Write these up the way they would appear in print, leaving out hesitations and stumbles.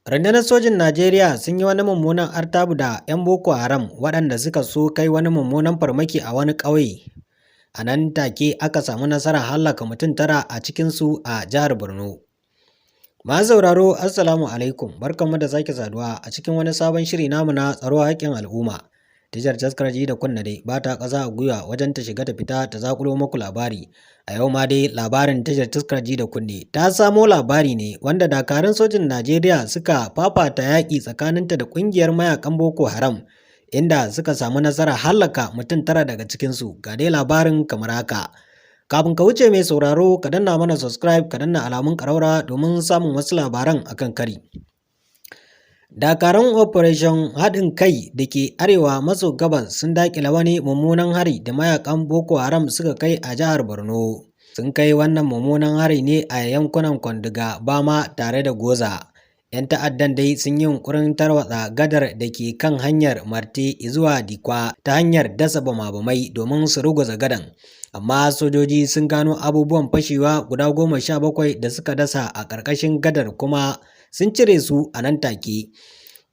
Rundunar Sojin Najeriya sun yi wani mummunan artabu da 'yan Boko Haram waɗanda suka so kai wani mummunan farmaki a wani ƙauye. A nan take aka samu nasarar hallaka mutum 9 a cikinsu a jihar Borno. Masu sauraro, Assalamu alaikum, barkanmu da sake saduwa a cikin wani sabon shiri namu na tsaro haƙƙin al'umma. Tashar Taskar Ji da Kunna dai ba ta ƙasa a gwiwa wajen ta shiga ta fita ta zaƙulo muku labari. A yau ma dai labarin Tashar Taskar Ji da Kunne ta samo labari ne wanda dakarun sojin Najeriya suka fafata yaƙi tsakaninta da ƙungiyar mayakan Boko Haram, inda suka samu nasarar hallaka mutum 9 daga cikinsu. Ga dai labarin kamar haka. Kafin ka wuce mai sauraro, ka danna mana subscribe, ka danna alamun ƙaraura domin samun wasu labaran akan kari. Dakarun Operation haɗin kai da ke arewa maso gabas sun daƙile wani mummunan hari da mayakan Boko Haram suka kai a jihar Borno. Sun kai wannan mummunan hari ne a yankunan Kwandiga, Bama tare da Goza. 'Yan ta'addan dai sun yi yunƙurin tarwatsa gadar da ke kan hanyar Marte zuwa Dikwa ta hanyar dasa bama-bamai domin su ruguza gadan. Amma sojoji sun gano abubuwan fashewa guda 17 da suka dasa a ƙarƙashin gadar kuma sun cire su a nan take.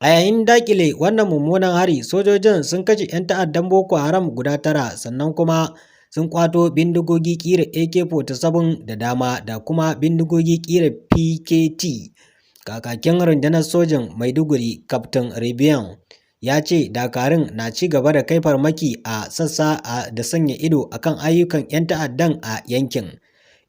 A yayin dakile wannan mummunan hari, sojojin sun kashe 'yan ta'addan Boko Haram guda 9, sannan kuma sun kwato bindigogi ƙira AK-47 da dama da kuma bindigogi ƙira PKT. Kakakin rundunar sojin Maiduguri, Captain Rebian, ya ce dakarun na ci gaba da kai farmaki a sassa da sanya ido akan ayyukan 'yan ta'addan a yankin.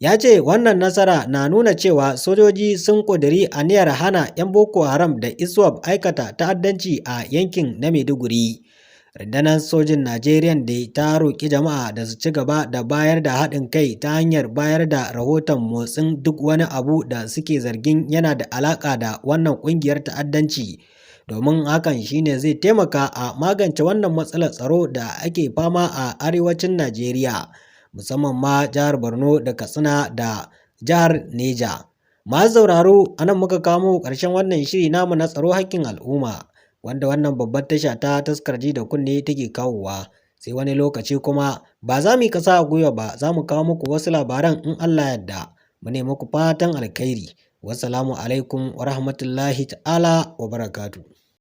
Ya ce wannan nasara na nuna cewa sojoji sun ƙudiri aniyar hana 'yan Boko Haram da ISWAP aikata ta'addanci a yankin na Maiduguri. Rundunar sojin Najeriya da ta roƙi jama'a da su ci gaba da bayar da haɗin kai ta hanyar bayar da rahoton motsin duk wani abu da suke zargin yana da alaƙa da wannan ƙungiyar ta'addanci, domin hakan shine zai taimaka a magance wannan matsalar tsaro da ake fama a arewacin Najeriya, musamman ma jihar Borno da Katsina da jihar Neja. Masu sauraro, a nan muka kamo ƙarshen wannan shiri namu na tsaro haƙƙin al'umma, wanda wannan babbar tasha ta Taskar Ji da Kunne take kawowa. Sai wani lokaci kuma ba za mu yi ƙasa a gwiwa ba, za mu kawo muku wasu labaran in Allah yarda. Mu ne muku fatan alkhairi. Wassalamu alaikum wa rahmatullahi ta'ala wa barakatuh.